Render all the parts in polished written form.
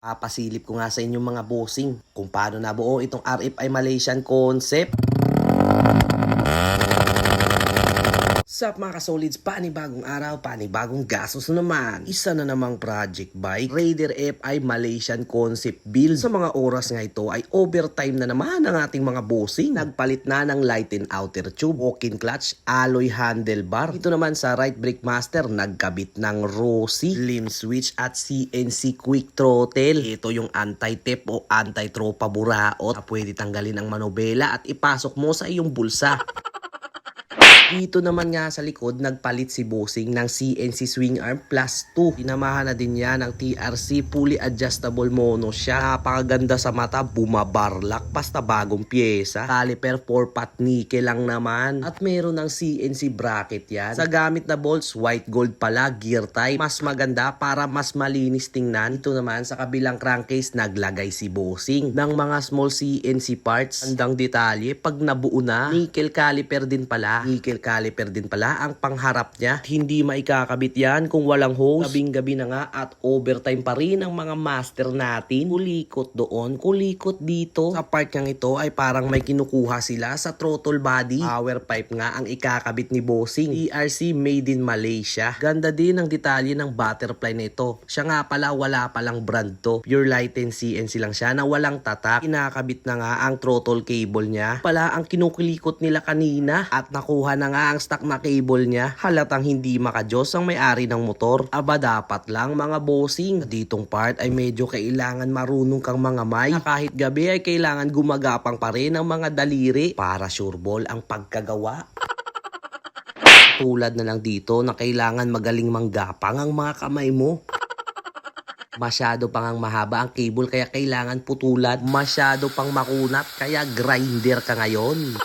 Papasilip ko nga sa inyong mga bossing kung paano nabuo itong RFI Malaysian concept. Sup mga kasolids, panibagong araw, panibagong gastos na naman. Isa na namang project bike, Raider FI Malaysian concept build. Sa mga oras nga ito ay overtime na naman ang ating mga bossing. Nagpalit na ng light and outer tube, walk-in clutch, alloy handlebar. Ito naman sa right brake master, nagkabit ng Rossi, limb switch at CNC quick throttle. Ito yung anti-tep o anti-tropa buraot na pwede tanggalin ang manobela at ipasok mo sa iyong bulsa. Dito naman nga sa likod, nagpalit si bossing ng CNC swing arm plus 2. Pinamahan na din niya ng TRC fully adjustable mono siya. Napakaganda sa mata, bumabarlak, basta bagong pyesa. Caliper 4-pot nickel lang naman. At meron ng CNC bracket yan. Sa gamit na bolts, white gold pala, gear type. Mas maganda para mas malinis tingnan. Ito naman sa kabilang crankcase, naglagay si bossing ng mga small CNC parts. Andang detalye, pag nabuo na, nickel caliper din pala. Nickel caliper din pala ang pangharap niya. Hindi maikakabit yan kung walang hose. Gabing-gabi na nga at overtime pa rin ang mga master natin. Kulikot doon, kulikot dito. Sa part niyang ito ay parang may kinukuha sila sa throttle body. Power pipe nga ang ikakabit ni bossing. TRC made in Malaysia. Ganda din ang detalye ng butterfly na ito. Siya nga pala wala palang brand to. Pure light and CNC lang siya na walang tatak. Kinakabit na nga ang throttle cable niya. Pala ang kinukulikot nila kanina at nakuha na nga ang stock na cable niya. Halatang hindi makajos ang may-ari ng motor. Aba dapat lang mga bossing. Ditong part ay medyo kailangan marunong kang mga may. Kahit gabi ay kailangan gumagapang pa rin ang mga daliri para sure ball ang pagkagawa. Tulad na lang dito na kailangan magaling manggapang ang mga kamay mo. Masyado pang mahaba ang cable kaya kailangan putulan. Masyado pang makunat kaya grinder ka ngayon.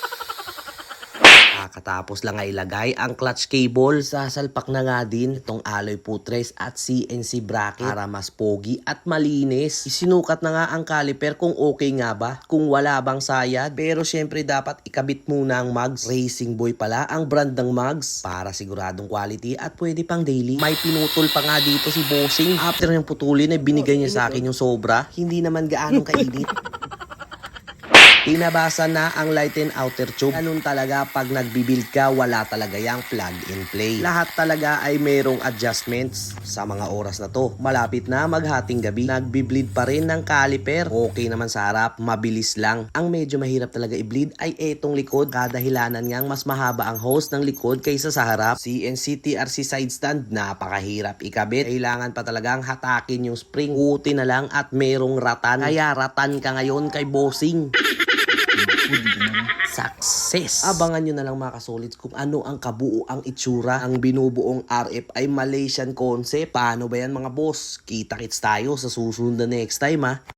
Katapos lang ay ilagay ang clutch cable. Sasalpak na nga din itong alloy footrest at CNC bracket para mas pogi at malinis. Isinukat na nga ang caliper kung okay nga ba, kung wala bang sayad. Pero syempre dapat ikabit muna ang mugs. Racing Boy pala ang brand ng mugs para siguradong quality at pwede pang daily. May pinutol pa nga dito si bossing. After niyang putulin ay binigay niya sa akin yung sobra. Hindi naman gaanong kainit. Pinabasa na ang light and outer tube. Ganun talaga pag nagbibuild ka, wala talaga yung plug and play. Lahat talaga ay mayroong adjustments sa mga oras na to. Malapit na maghating gabi, nagbi-bleed pa rin ng caliper. Okay naman sa harap, mabilis lang. Ang medyo mahirap talaga i-bleed ay etong likod. Kadahilanan ngang mas mahaba ang hose ng likod kaysa sa harap. CNC TRC side stand, napakahirap ikabit. Kailangan pa talagang hatakin yung spring. Uti na lang at merong ratan. Kaya ratan ka ngayon kay bossing. Success! Abangan nyo na lang mga kasolids kung ano ang kabuuang itsura ang binubuong RFI Malaysian concept. Paano ba yan mga boss? Kita-kits tayo sa susunod na next time ha.